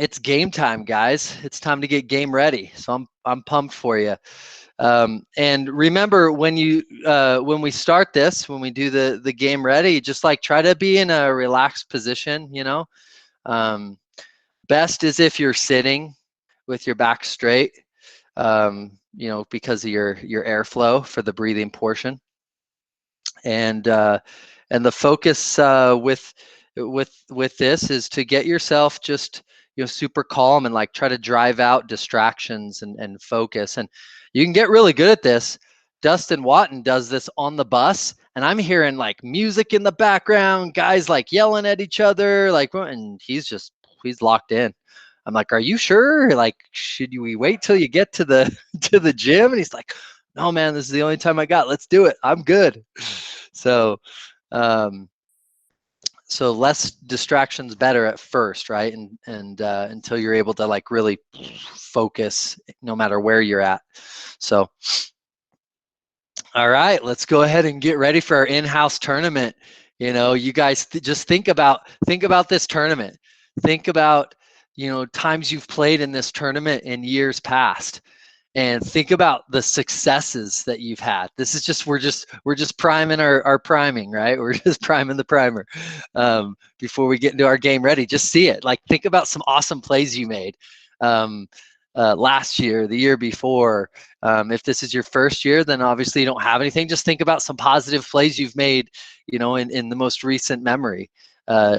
It's game time, guys. It's time to get game ready. So I'm pumped for you. And remember, when we start this, when we do the game ready, just like try to be in a relaxed position. Um, Best is if you're sitting with your back straight. Because of your airflow for the breathing portion. And the focus with this is to get yourself just super calm and like try to drive out distractions and focus. And you can get really good at this. Dustin Watton does this on the bus, and I'm hearing like music in the background, guys like yelling at each other, like, and he's locked in. I'm like, are you sure? Like, should we wait till you get to the to the gym? And he's like, no, man, this is the only time I got. Let's do it. I'm good. So, so less distractions better at first, right? And until you're able to like really focus, no matter where you're at. So, all right, let's go ahead and get ready for our in-house tournament. You guys just think about this tournament. Think about times you've played in this tournament in years past, and think about the successes that you've had. This is just we're just priming our priming, right? We're just priming the primer before we get into our game ready. Just see it. Like, think about some awesome plays you made last year, the year before. If this is your first year, then obviously you don't have anything. Just think about some positive plays you've made, in the most recent memory.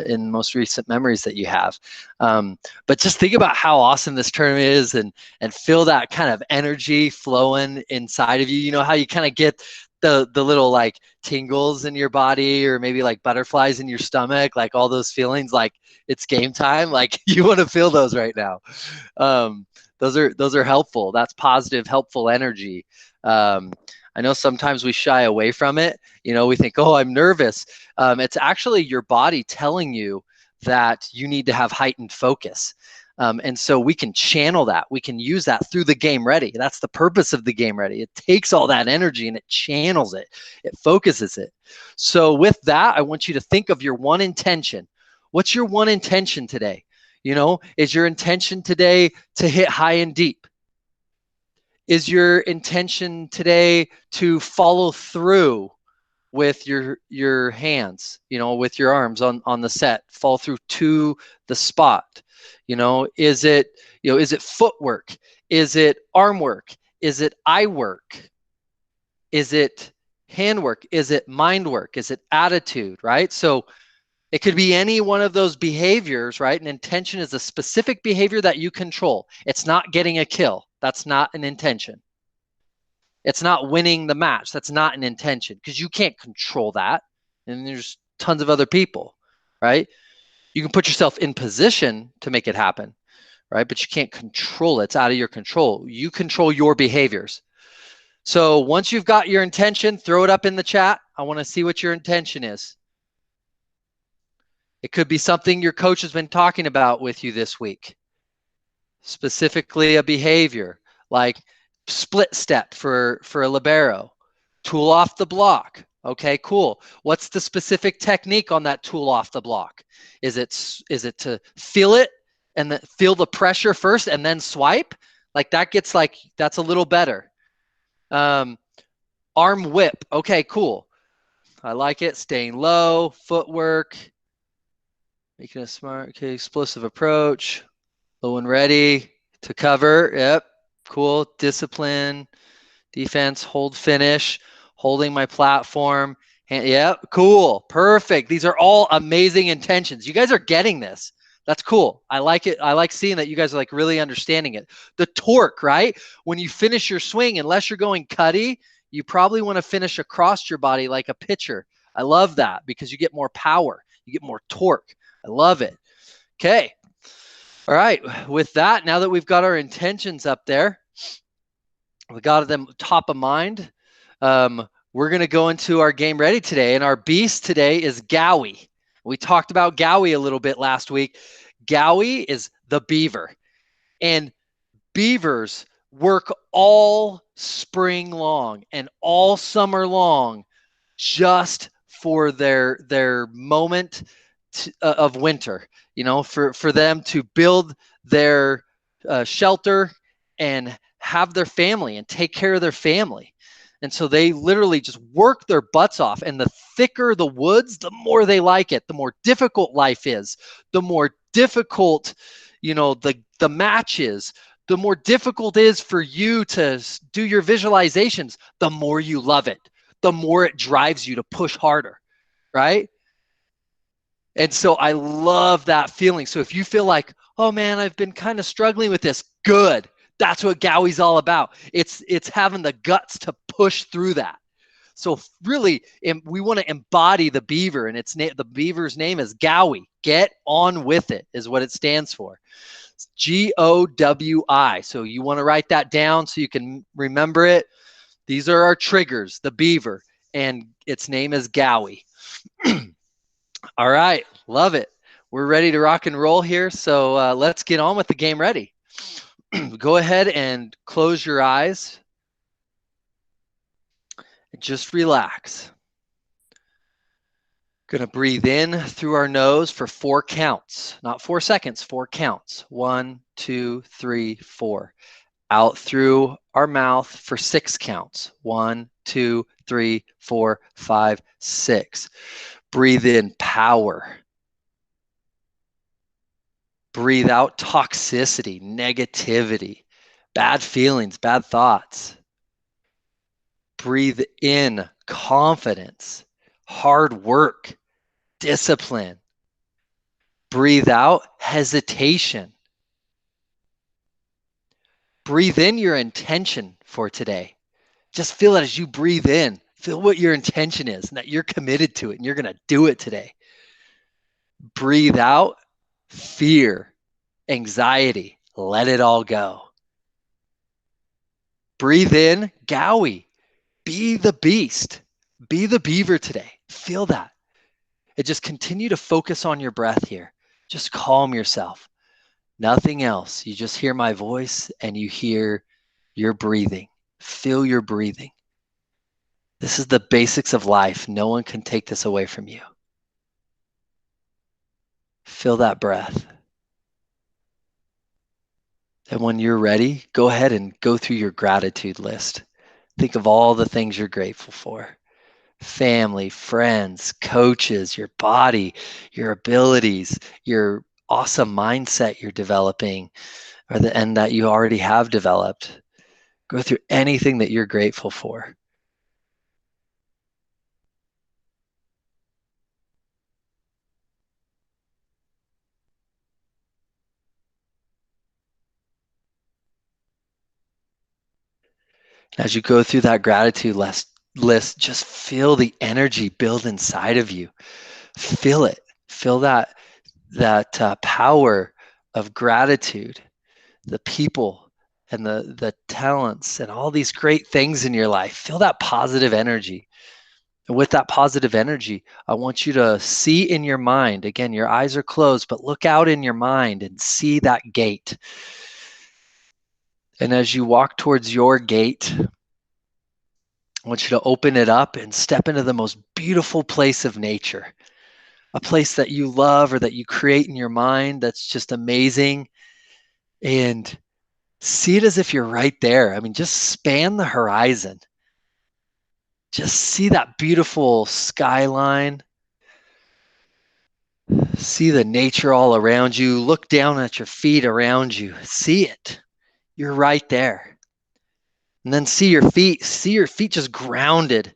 In most recent memories that you have. But just think about how awesome this tournament is, and feel that kind of energy flowing inside of you. You know how you kind of get the little like tingles in your body, or maybe like butterflies in your stomach, like all those feelings like it's game time. Like, you want to feel those right now. Those are helpful. That's positive, helpful energy. I know sometimes we shy away from it. We think, oh, I'm nervous. It's actually your body telling you that you need to have heightened focus. And so we can channel that. We can use that through the game ready. That's the purpose of the game ready. It takes all that energy and it channels it. It focuses it. So with that, I want you to think of your one intention. What's your one intention today? Is your intention today to hit high and deep? Is your intention today to follow through with your hands, with your arms on the set, fall through to the spot? Is it footwork? Is it arm work? Is it eye work? Is it hand work? Is it mind work? Is it attitude, right? So it could be any one of those behaviors, right? An intention is a specific behavior that you control. It's not getting a kill. That's not an intention. It's not winning the match. That's not an intention, because you can't control that. And there's tons of other people, right? You can put yourself in position to make it happen, right? But you can't control it. It's out of your control. You control your behaviors. So once you've got your intention, throw it up in the chat. I want to see what your intention is. It could be something your coach has been talking about with you this week. Specifically a behavior like split step for a libero, tool off the block. Okay, cool. What's the specific technique on that tool off the block? Is it to feel it and feel the pressure first and then swipe? Like that's a little better. Arm whip. Okay, cool. I like it. Staying low, footwork, making a smart, explosive approach, low and ready to cover. Yep, cool. Discipline, defense, hold, finish, holding my platform. Yep, cool, perfect. These are all amazing intentions. You guys are getting this. That's cool. I like it. I like seeing that you guys are like really understanding it. The torque, right? When you finish your swing, unless you're going cutty, you probably want to finish across your body like a pitcher. I love that because you get more power. You get more torque. I love it. Okay. All right. With that, now that we've got our intentions up there, we got them top of mind. We're going to go into our game ready today. And our beast today is Gowie. We talked about Gowie a little bit last week. Gowie is the beaver. And beavers work all spring long and all summer long just for their moment of winter, for them to build their shelter and have their family and take care of their family. And so they literally just work their butts off. And the thicker the woods, the more they like it. The more difficult life is, the more difficult, the match is, the more difficult it is for you to do your visualizations, the more you love it, the more it drives you to push harder, right? And so I love that feeling. So if you feel like, oh man, I've been kind of struggling with this, good. That's what Gowie's all about. It's having the guts to push through that. So really, we want to embody the beaver, and the beaver's name is Gowie. Get on with it is what it stands for. It's GOWI. So you want to write that down so you can remember it. These are our triggers, the beaver, and its name is Gowie. All right, love it. We're ready to rock and roll here. So let's get on with the game. Ready? Go ahead and close your eyes. Just relax. Gonna breathe in through our nose for 4 counts, not 4 seconds, 4 counts. 1, 2, 3, 4. Out through our mouth for 6 counts. 1, 2, 3, 4, 5, 6. Breathe in power. Breathe out toxicity, negativity, bad feelings, bad thoughts. Breathe in confidence, hard work, discipline. Breathe out hesitation. Breathe in your intention for today. Just feel it as you breathe in. Feel what your intention is and that you're committed to it and you're going to do it today. Breathe out fear, anxiety. Let it all go. Breathe in Gowie. Be the beast. Be the beaver today. Feel that. And just continue to focus on your breath here. Just calm yourself. Nothing else. You just hear my voice and you hear your breathing. Feel your breathing. This is the basics of life. No one can take this away from you. Feel that breath. And when you're ready, go ahead and go through your gratitude list. Think of all the things you're grateful for. Family, friends, coaches, your body, your abilities, your awesome mindset you're developing, and that you already have developed. Go through anything that you're grateful for. As you go through that gratitude list, just feel the energy build inside of you. Feel it. Feel that power of gratitude, the people and the talents and all these great things in your life. Feel that positive energy. And with that positive energy, I want you to see in your mind, again, your eyes are closed, but look out in your mind and see that gate. And as you walk towards your gate, I want you to open it up and step into the most beautiful place of nature, a place that you love or that you create in your mind that's just amazing. And see it as if you're right there. I mean, just span the horizon. Just see that beautiful skyline. See the nature all around you. Look down at your feet around you. See it. You're right there. And then see your feet. See your feet just grounded.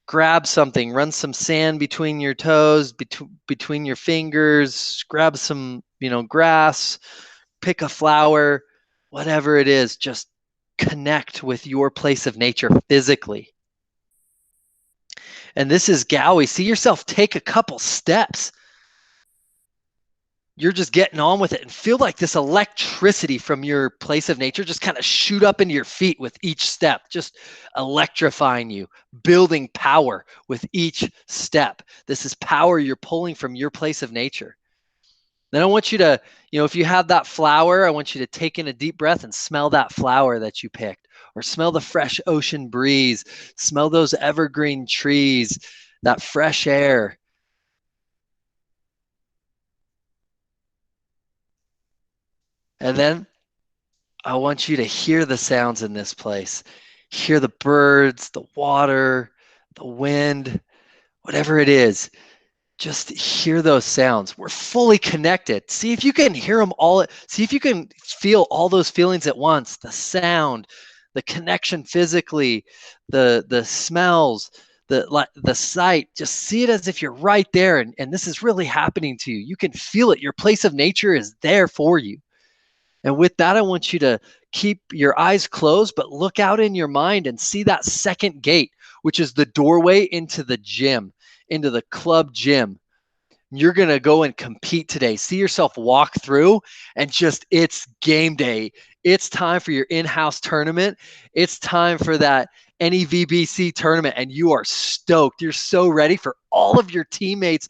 Grab something. Run some sand between your toes, between your fingers. Grab some, grass. Pick a flower. Whatever it is, just connect with your place of nature physically. And this is Gowie. See yourself take a couple steps. You're just getting on with it and feel like this electricity from your place of nature just kind of shoot up into your feet with each step, just electrifying you, building power with each step. This is power you're pulling from your place of nature. Then I want you to, if you have that flower, I want you to take in a deep breath and smell that flower that you picked, or smell the fresh ocean breeze, smell those evergreen trees, that fresh air. And then I want you to hear the sounds in this place. Hear the birds, the water, the wind, whatever it is. Just hear those sounds. We're fully connected. See if you can hear them all. See if you can feel all those feelings at once. The sound, the connection physically, the smells, the sight. Just see it as if you're right there, and this is really happening to you. You can feel it. Your place of nature is there for you. And with that, I want you to keep your eyes closed, but look out in your mind and see that second gate, which is the doorway into the gym, into the club gym. You're going to go and compete today. See yourself walk through and just, it's game day. It's time for your in-house tournament. It's time for that NEVBC tournament, and you are stoked. You're so ready for all of your teammates,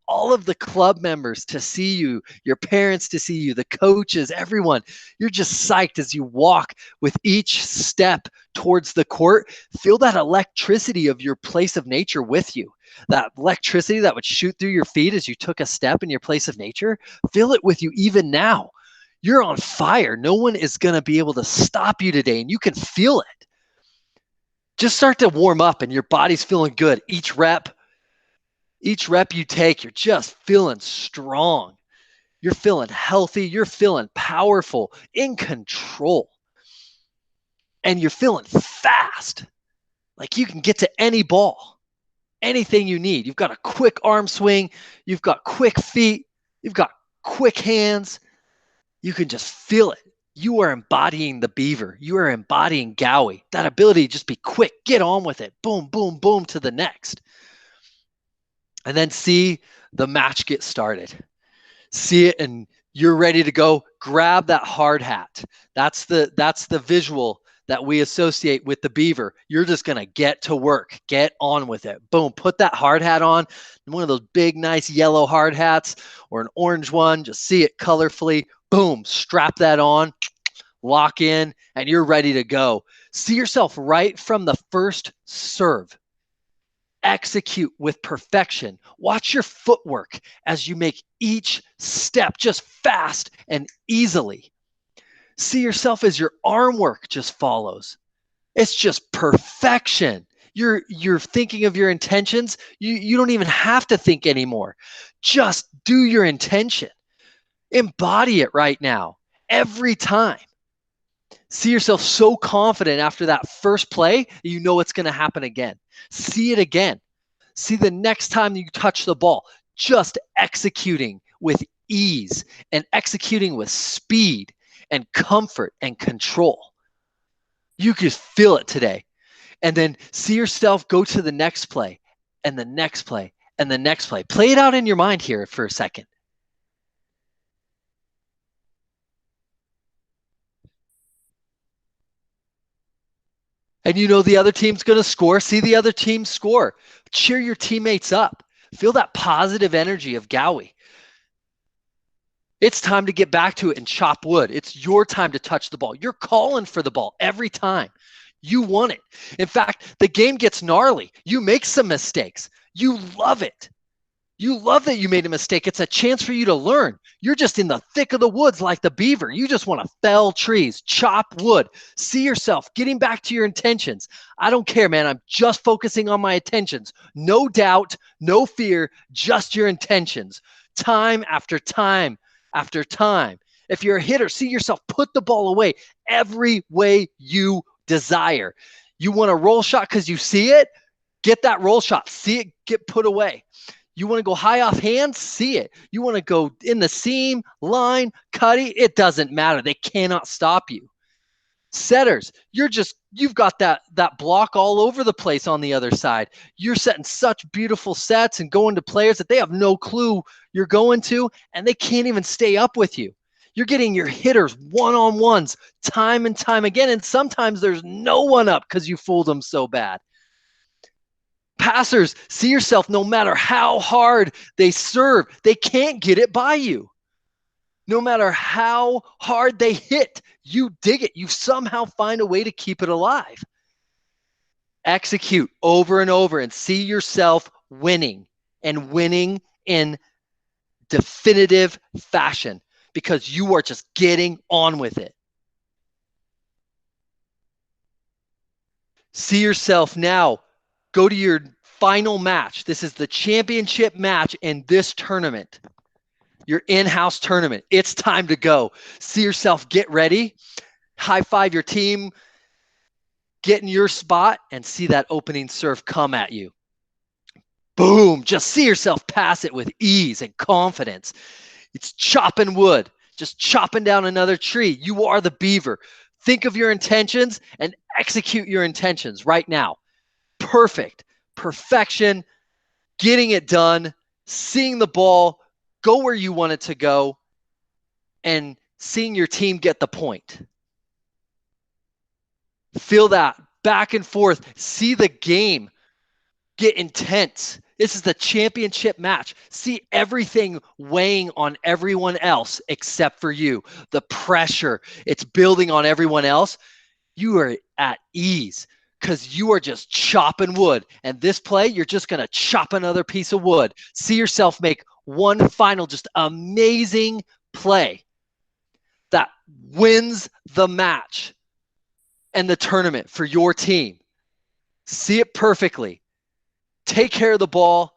all of the club members to see you, your parents to see you, the coaches, everyone. You're just psyched as you walk with each step towards the court. Feel that electricity of your place of nature with you. That electricity that would shoot through your feet as you took a step in your place of nature. Feel it with you even now. You're on fire. No one is going to be able to stop you today, and you can feel it. Just start to warm up, and your body's feeling good. Each rep you take, you're just feeling strong. You're feeling healthy. You're feeling powerful, in control. And you're feeling fast. Like you can get to any ball, anything you need. You've got a quick arm swing. You've got quick feet. You've got quick hands. You can just feel it. You are embodying the beaver. You are embodying Gowie. That ability to just be quick, get on with it. Boom, boom, boom to the next. And then see the match get started. See it and you're ready to go. Grab that hard hat. That's the visual that we associate with the beaver. You're just going to get to work. Get on with it. Boom. Put that hard hat on. One of those big, nice yellow hard hats or an orange one. Just see it colorfully. Boom. Strap that on. Lock in and you're ready to go. See yourself right from the first serve. Execute with perfection. Watch your footwork as you make each step just fast and easily. See yourself as your arm work just follows. It's just perfection. You're thinking of your intentions. You don't even have to think anymore. Just do your intention. Embody it right now, every time. See yourself so confident after that first play, you know it's going to happen again. See it again. See the next time you touch the ball, just executing with ease and executing with speed and comfort and control. You can feel it today. And then see yourself go to the next play and the next play and the next play. Play it out in your mind here for a second. And you know the other team's going to score. See the other team score. Cheer your teammates up. Feel that positive energy of Gowie. It's time to get back to it and chop wood. It's your time to touch the ball. You're calling for the ball every time. You want it. In fact, the game gets gnarly. You make some mistakes. You love it. You love that you made a mistake. It's a chance for you to learn. You're just in the thick of the woods like the beaver. You just want to fell trees, chop wood, see yourself getting back to your intentions. I don't care, man. I'm just focusing on my intentions. No doubt, no fear, just your intentions. Time after time after time. If you're a hitter, see yourself put the ball away every way you desire. You want a roll shot because you see it? Get that roll shot. See it get put away. You want to go high off hands? See it. You want to go in the seam, line, cutty? It doesn't matter. They cannot stop you. Setters, you've got that block all over the place on the other side. You're setting such beautiful sets and going to players that they have no clue you're going to, and they can't even stay up with you. You're getting your hitters one-on-ones time and time again, and sometimes there's no one up because you fooled them so bad. Passers, see yourself no matter how hard they serve, they can't get it by you. No matter how hard they hit, you dig it. You somehow find a way to keep it alive. Execute over and over and see yourself winning and winning in definitive fashion. because you are just getting on with it. See yourself now. Go to your final match. This is the championship match in this tournament, your in-house tournament. It's time to go. See yourself get ready. High five your team. Get in your spot and see that opening serve come at you. Boom. Just see yourself pass it with ease and confidence. It's chopping wood, just chopping down another tree. You are the beaver. Think of your intentions and execute your intentions right now. Perfect. Perfection. Getting it done. Seeing the ball go where you want it to go. And seeing your team get the point. Feel that back and forth. See the game get intense. This is the championship match. See everything weighing on everyone else except for you. The pressure, it's building on everyone else. You are at ease because you are just chopping wood. And this play, you're just going to chop another piece of wood. See yourself make one final just amazing play that wins the match and the tournament for your team. See it perfectly. Take care of the ball.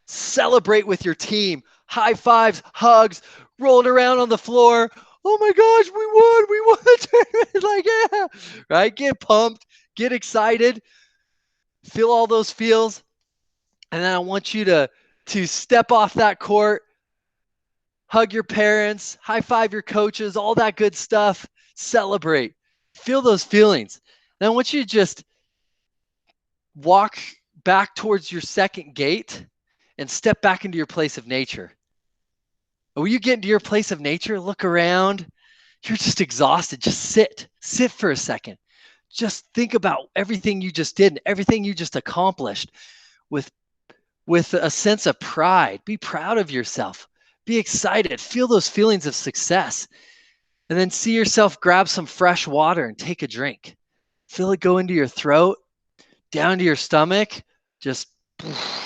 Celebrate with your team. High fives, hugs, rolling around on the floor. Oh my gosh, we won the tournament. Like, yeah, right? Get pumped, get excited, feel all those feels. And then I want you to step off that court, hug your parents, high five your coaches, all that good stuff. Celebrate. Feel those feelings. And I want you to just walk back towards your second gate and step back into your place of nature. And when you get into your place of nature, look around. You're just exhausted. Just sit for a second. Just think about everything you just did and everything you just accomplished with a sense of pride. Be proud of yourself. Be excited. Feel those feelings of success. And then see yourself grab some fresh water and take a drink. Feel it go into your throat, down to your stomach. Just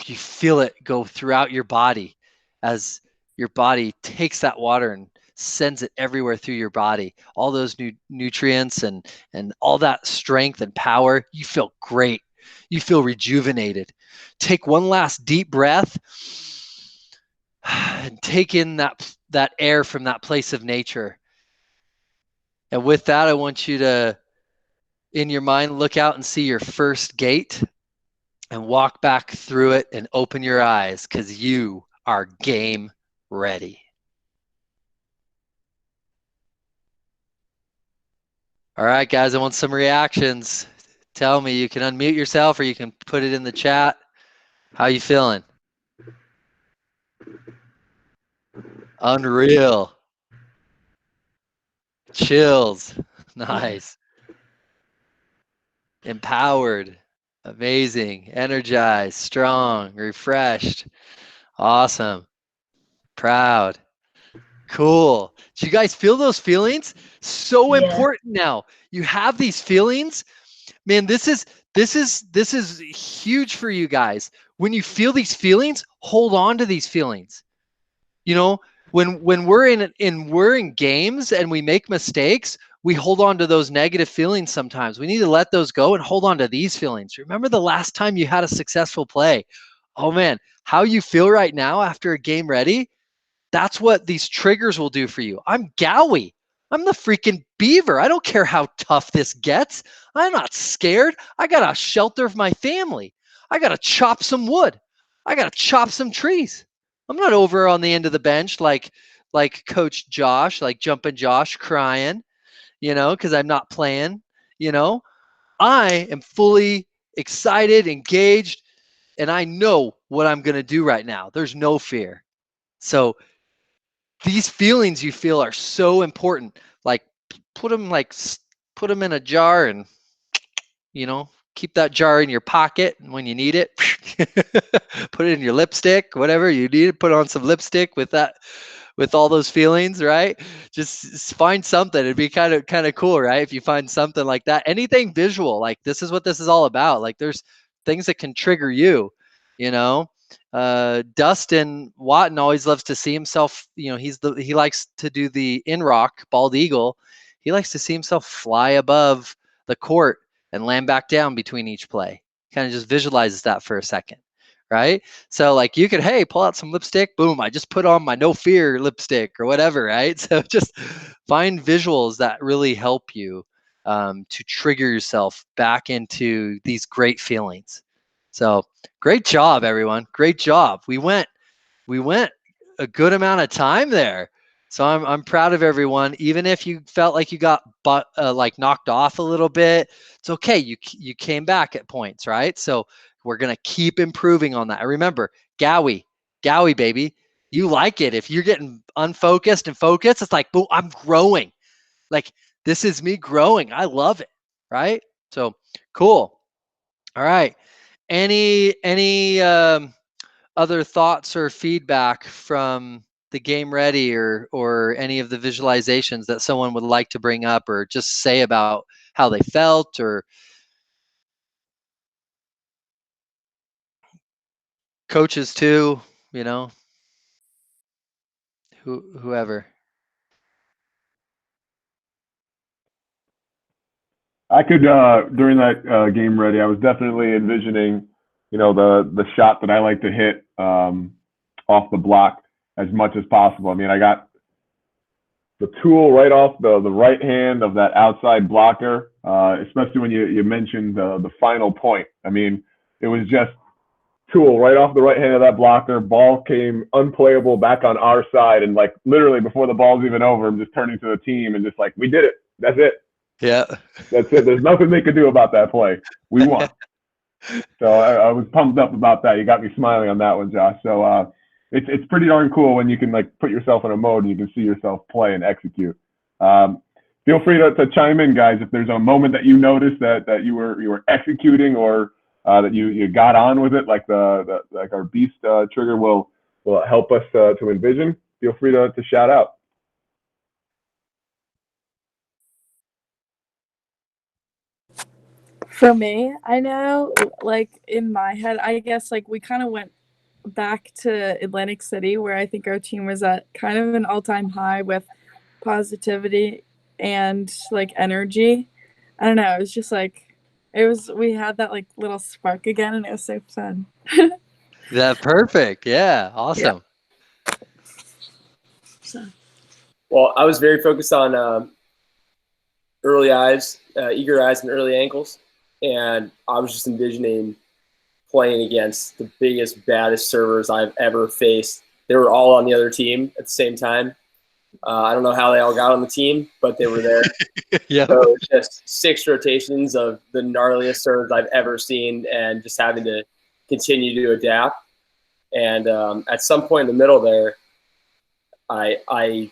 you feel it go throughout your body as your body takes that water and sends it everywhere through your body. All those nutrients and all that strength and power. You feel great. You feel rejuvenated. Take one last deep breath and take in that air from that place of nature. And with that, I want you to, in your mind, look out and see your first gate and walk back through it and open your eyes because you are game ready. All right, guys, I want some reactions. Tell me, you can unmute yourself or you can put it in the chat. How you feeling? Unreal. Chills. Nice. Empowered. Amazing. Energized. Strong. Refreshed. Awesome. Proud. Cool. Do you guys feel those feelings? So important now. You have these feelings. Man, this is huge for you guys. When you feel these feelings, hold on to these feelings. You know, when we're in games and we make mistakes, we hold on to those negative feelings sometimes. We need to let those go and hold on to these feelings. Remember the last time you had a successful play. Oh man, how you feel right now after a game ready, that's what these triggers will do for you. I'm Gowie. I'm the freaking beaver. I don't care how tough this gets. I'm not scared. I got to shelter my family. I got to chop some wood. I got to chop some trees. I'm not over on the end of the bench like Coach Josh, like Jumpin' Josh crying, you know, because I'm not playing, you know. I am fully excited, engaged, and I know what I'm going to do right now. There's no fear. So these feelings you feel are so important. Like put them in a jar and, you know, keep that jar in your pocket when you need it. Put it in your lipstick, whatever you need to put on some lipstick with that, with all those feelings, right? Just find something. It'd be kind of cool, right? If you find something like that, anything visual, like this is what this is all about. Like there's things that can trigger you, you know, Dustin Watton always loves to see himself, he likes to do the in rock bald eagle. He likes to see himself fly above the court and land back down between each play. Kind of just visualizes that for a second, right? So like you could, hey, pull out some lipstick, boom, I just put on my no fear lipstick or whatever, right? So just find visuals that really help you to trigger yourself back into these great feelings. So great job, everyone. Great job. We went a good amount of time there. So I'm proud of everyone. Even if you felt like you got like knocked off a little bit, it's okay. You came back at points, right? So we're gonna keep improving on that. I remember Gowie, baby. You like it. If you're getting unfocused and focused, it's like, boom, I'm growing. Like this is me growing. I love it, right? So cool. All right. Any other thoughts or feedback from the Game Ready or any of the visualizations that someone would like to bring up or just say about how they felt, or coaches too, whoever. I could during that Game Ready, I was definitely envisioning, the shot that I like to hit off the block as much as possible. I mean, I got the tool right off the right hand of that outside blocker, especially when you mentioned the final point. I mean, it was just tool right off the right hand of that blocker. Ball came unplayable back on our side, and like literally before the ball's even over, I'm just turning to the team and just like, we did it. That's it. Yeah. That's it. There's nothing they could do about that play. We won. So I was pumped up about that. You got me smiling on that one, Josh. So it's pretty darn cool when you can like put yourself in a mode and you can see yourself play and execute. Feel free to chime in, guys, if there's a moment that you noticed that you were executing or that you got on with it, like like our beast trigger will help us to envision. Feel free to shout out. For me, I know, like in my head, I guess like we kind of went back to Atlantic City where I think our team was at kind of an all-time high with positivity and like energy. I don't know, it was just like we had that like little spark again and it was so fun. That's perfect. Yeah, awesome. Yeah. So. Well, I was very focused on early eyes, eager eyes and early ankles. And I was just envisioning playing against the biggest, baddest servers I've ever faced. They were all on the other team at the same time. I don't know how they all got on the team, but they were there. Yeah. So it was just 6 rotations of the gnarliest serves I've ever seen and just having to continue to adapt. And at some point in the middle there, I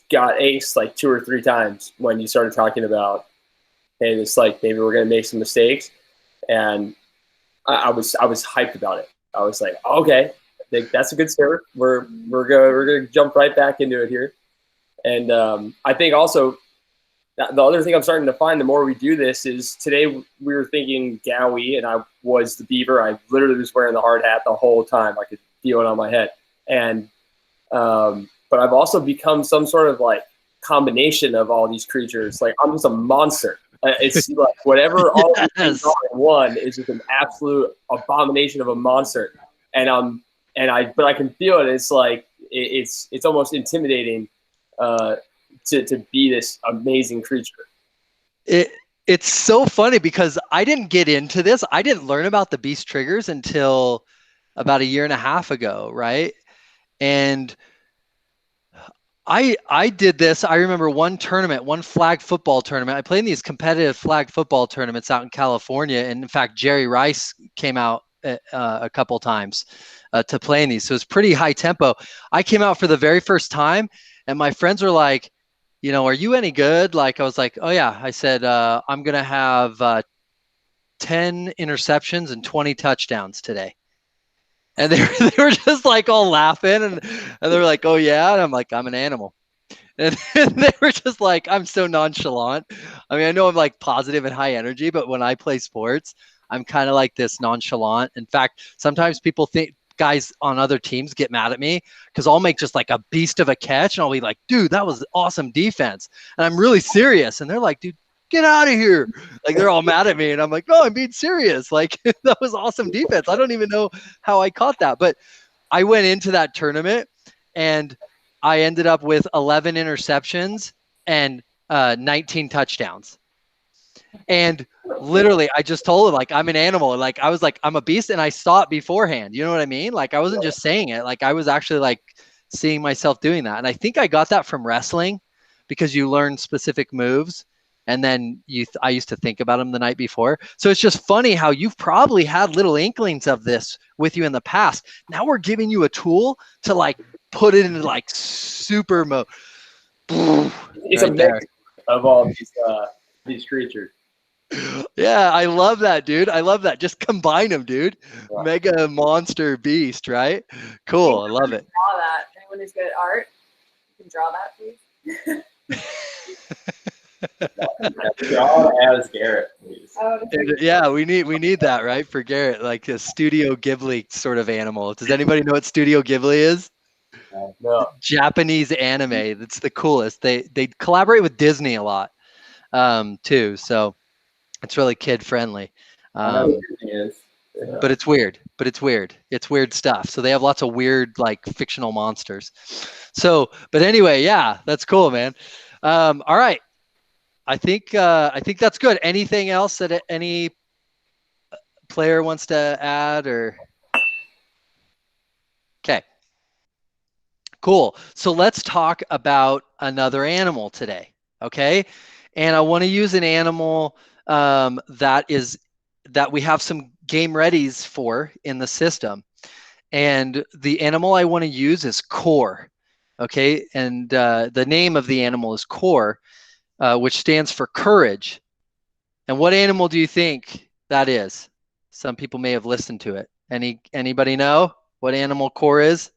got aced like 2 or 3 times when you started talking about, hey, this like maybe we're gonna make some mistakes, and I was hyped about it. I was like, okay, that's a good start. We're gonna jump right back into it here, and I think also the other thing I'm starting to find the more we do this is today we were thinking Gowie and I was the beaver. I literally was wearing the hard hat the whole time. I could feel it on my head, and but I've also become some sort of like combination of all these creatures. Like I'm just a monster. It's like whatever all these things are in one is just an absolute abomination of a monster. And but I can feel it. It's like it's almost intimidating to be this amazing creature. It's so funny because I didn't get into this. I didn't learn about the beast triggers until about 1.5 years ago, right? And I did this. I remember one flag football tournament. I played in these competitive flag football tournaments out in California. And in fact, Jerry Rice came out a couple times to play in these. So it's pretty high tempo. I came out for the very first time and my friends were like, are you any good? Like, I was like, oh yeah. I said, I'm going to have 10 interceptions and 20 touchdowns today. And they were just like all laughing and they were like, oh yeah. And I'm like, I'm an animal. And they were just like, I'm so nonchalant. I mean, I know I'm like positive and high energy, but when I play sports, I'm kind of like this nonchalant. In fact, sometimes people guys on other teams get mad at me because I'll make just like a beast of a catch and I'll be like, dude, that was awesome defense. And I'm really serious. And they're like, dude, get out of here. Like they're all mad at me. And I'm like, no, I'm being serious. Like that was awesome defense. I don't even know how I caught that. But I went into that tournament and I ended up with 11 interceptions and 19 touchdowns. And literally, I just told her, like, I'm an animal. Like, I was like, I'm a beast. And I saw it beforehand. You know what I mean? Like, I wasn't just saying it. Like, I was actually like seeing myself doing that. And I think I got that from wrestling because you learn specific moves. And then I used to think about them the night before. So it's just funny how you've probably had little inklings of this with you in the past. Now we're giving you a tool to like put it into like super mode. It's right a mix of all these creatures. Yeah, I love that, dude. I love that. Just combine them, dude. Wow. Mega monster beast, right? Cool. I love it. Draw that. Anyone who's good at art, you can draw that, please. Draw as Garrett, please. Yeah, we need that, right? For Garrett, like a Studio Ghibli sort of animal. Does anybody know what Studio Ghibli is? No. Japanese anime. That's the coolest. They collaborate with Disney a lot, too. So it's really kid friendly. But it's weird. It's weird stuff. So they have lots of weird like fictional monsters. So, but anyway, yeah, that's cool, man. All right. I think that's good. Anything else that any player wants to add or? Okay. Cool. So let's talk about another animal today. Okay. And I want to use an animal that we have some game readies for in the system. And the animal I want to use is Core. Okay. And the name of the animal is Core, which stands for courage. And what animal do you think that is? Some people may have listened to it. Anybody know what animal Core is?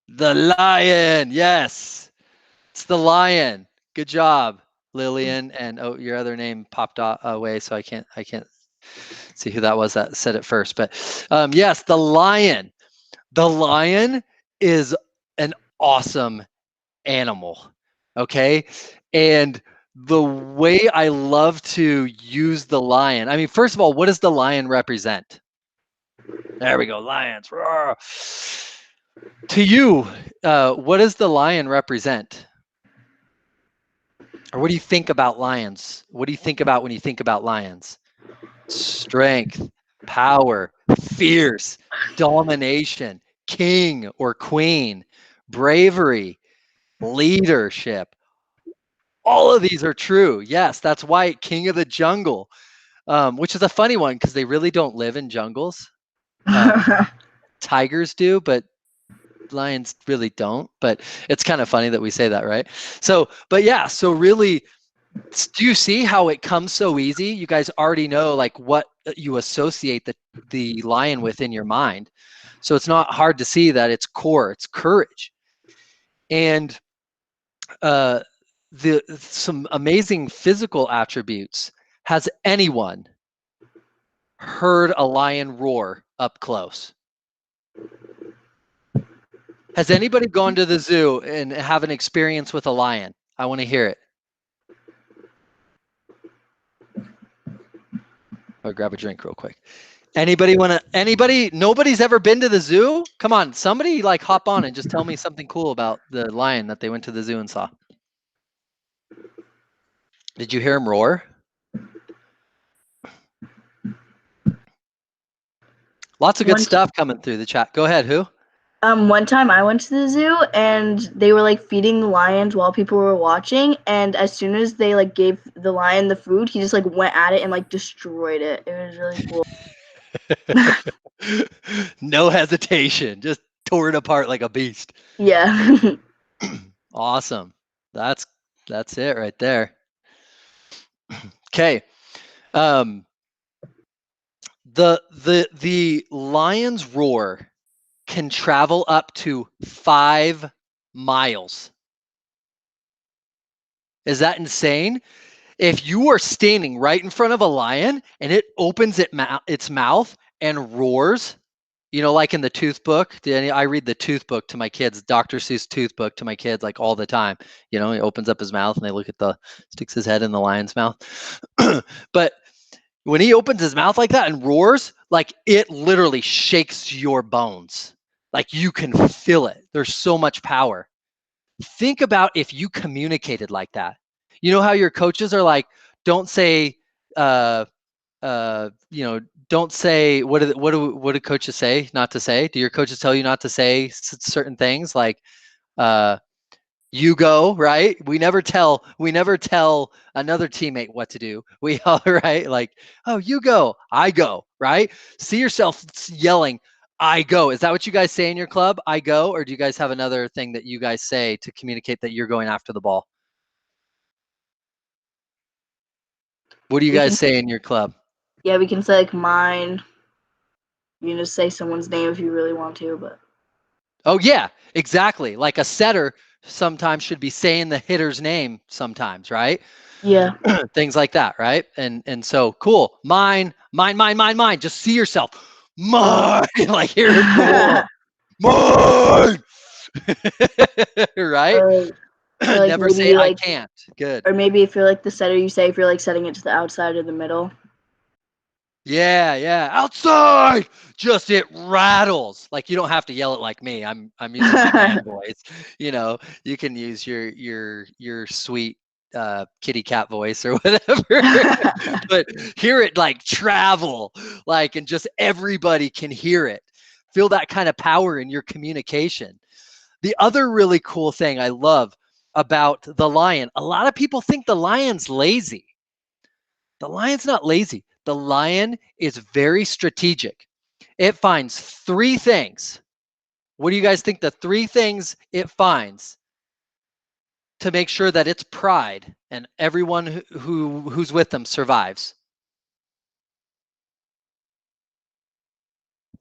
The lion. Yes, it's the lion. Good job, Lillian. And oh, your other name popped away, so I can't see who that was that said it first. But yes, the lion. The lion is an awesome animal. Okay, and the way I love to use the lion. I mean, first of all, what does the lion represent? There we go, lions. Roar. To you, what does the lion represent? Or what do you think about lions? What do you think about when you think about lions? Strength, power, fierce, domination, king or queen, bravery, leadership. All of these are true. Yes, that's why king of the jungle, which is a funny one because they really don't live in jungles. Tigers do, but lions really don't. But it's kind of funny that we say that, right? So, but yeah, so really, do you see how it comes so easy? You guys already know like what you associate the lion with in your mind. So it's not hard to see that it's core, it's courage. And some amazing physical attributes. Has anyone heard a lion roar up close? Has anybody gone to the zoo and have an experience with a lion? I want to hear it. I'll grab a drink real quick. Nobody's ever been to the zoo? Come on, somebody like hop on and just tell me something cool about the lion that they went to the zoo and saw. Did you hear him roar? Lots of good stuff coming through the chat. Go ahead, who? One time I went to the zoo and they were like feeding the lions while people were watching, and as soon as they like gave the lion the food, he just like went at it and like destroyed it. It was really cool. No hesitation, just tore it apart like a beast. Yeah. Awesome. That's it right there. Okay. The lion's roar can travel up to 5 miles. Is that insane? If you are standing right in front of a lion and it opens its mouth and roars, you know, like in the tooth book, I read the tooth book to my kids, Dr. Seuss tooth book to my kids, like all the time. You know, he opens up his mouth and they look at sticks his head in the lion's mouth. But when he opens his mouth like that and roars, like it literally shakes your bones. Like you can feel it. There's so much power. Think about if you communicated like that. You know how your coaches are like, don't say, you know, don't say, what do coaches say not to say? Do your coaches tell you not to say certain things like, you go, right? We never tell another teammate what to do. We all, right? Like, oh, you go, I go, right? See yourself yelling, I go. Is that what you guys say in your club? I go, or do you guys have another thing that you guys say to communicate that you're going after the ball? What do you guys say in your club? Yeah, we can say like mine. You can just say someone's name if you really want to, but. Oh yeah, exactly. Like a setter sometimes should be saying the hitter's name sometimes, right? Yeah. Things like that, right? And so cool. Mine. Just see yourself. Mine. Like hear it roar. Mine. Right? Or like Never maybe say I like, can't. Good. or maybe if you're like the setter, you say if you're like setting it to the outside or the middle. Yeah. Outside. Just it rattles. Like you don't have to yell it like me. I'm using my man voice. You know, you can use your sweet kitty cat voice or whatever. But hear it like travel, like, and just everybody can hear it. Feel that kind of power in your communication. The other really cool thing I love about the lion, a lot of people think the lion's lazy. The lion's not lazy. The lion is very strategic. It finds 3 things. What do you guys think the 3 things it finds to make sure that its pride and everyone who's with them survives?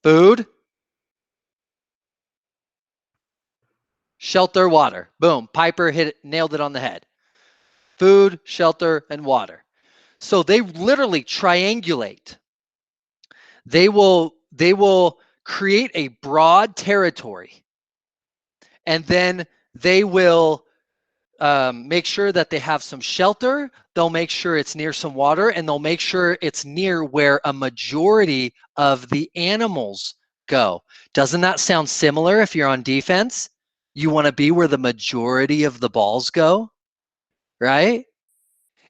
Food, shelter, water. Boom. Piper nailed it on the head. Food, shelter, and water. So they literally triangulate. They will create a broad territory, and then they will make sure that they have some shelter. They'll make sure it's near some water, and they'll make sure it's near where a majority of the animals go. Doesn't that sound similar if you're on defense? You want to be where the majority of the balls go, right?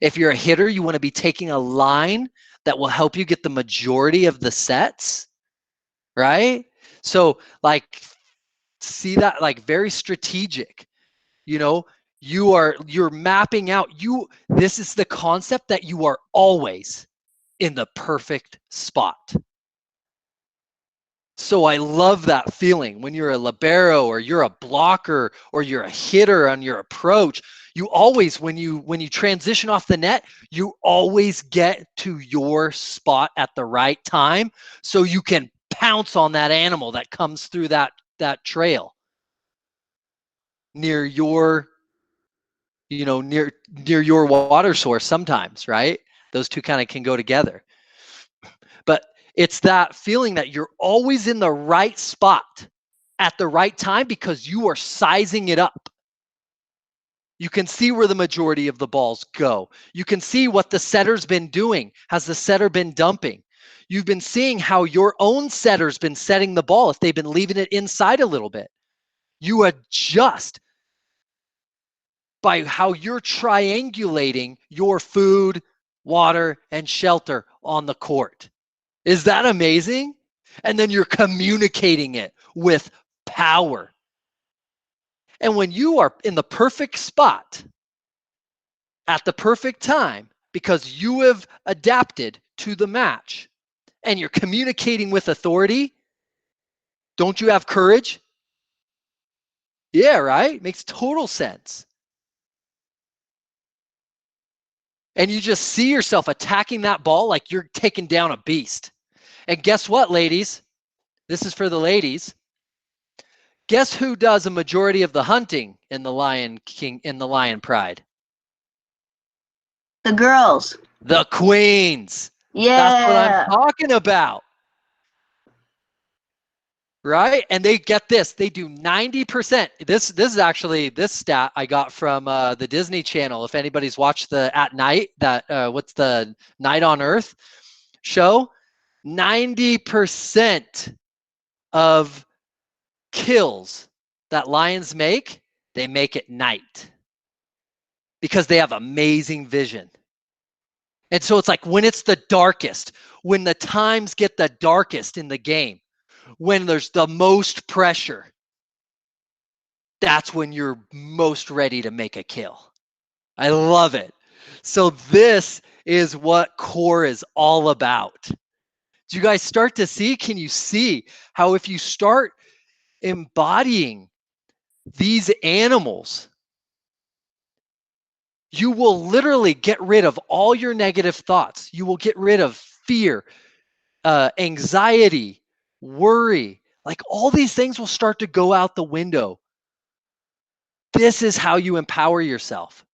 If you're a hitter, you want to be taking a line that will help you get the majority of the sets, right? So like, see that, like very strategic, you know, you're mapping out, this is the concept that you are always in the perfect spot. So I love that feeling when you're a libero or you're a blocker or you're a hitter on your approach. You always, when you transition off the net, you always get to your spot at the right time so you can pounce on that animal that comes through that trail near your, you know, near your water source sometimes, right? Those two kind of can go together. But it's that feeling that you're always in the right spot at the right time because you are sizing it up. You can see where the majority of the balls go. You can see what the setter's been doing. Has the setter been dumping? You've been seeing how your own setter's been setting the ball if they've been leaving it inside a little bit. You adjust by how you're triangulating your food, water, and shelter on the court. Is that amazing? And then you're communicating it with power. And when you are in the perfect spot at the perfect time, because you have adapted to the match and you're communicating with authority, don't you have courage? Yeah, right? Makes total sense. And you just see yourself attacking that ball like you're taking down a beast. And guess what, ladies? This is for the ladies. Guess who does a majority of the hunting in the Lion King, in the Lion Pride? The girls. The queens. Yeah. That's what I'm talking about. Right? And they get this. They do 90%. This is actually this stat I got from the Disney Channel. If anybody's watched the At Night, that what's the Night on Earth show? 90% of kills that lions make, they make at night because they have amazing vision. And so it's like when it's the darkest, when the times get the darkest in the game, when there's the most pressure, that's when you're most ready to make a kill. I love it. So this is what core is all about. Do you guys start to see? Can you see how if you start embodying these animals, you will literally get rid of all your negative thoughts. You will get rid of fear, anxiety, worry. Like all these things will start to go out the window. This is how you empower yourself.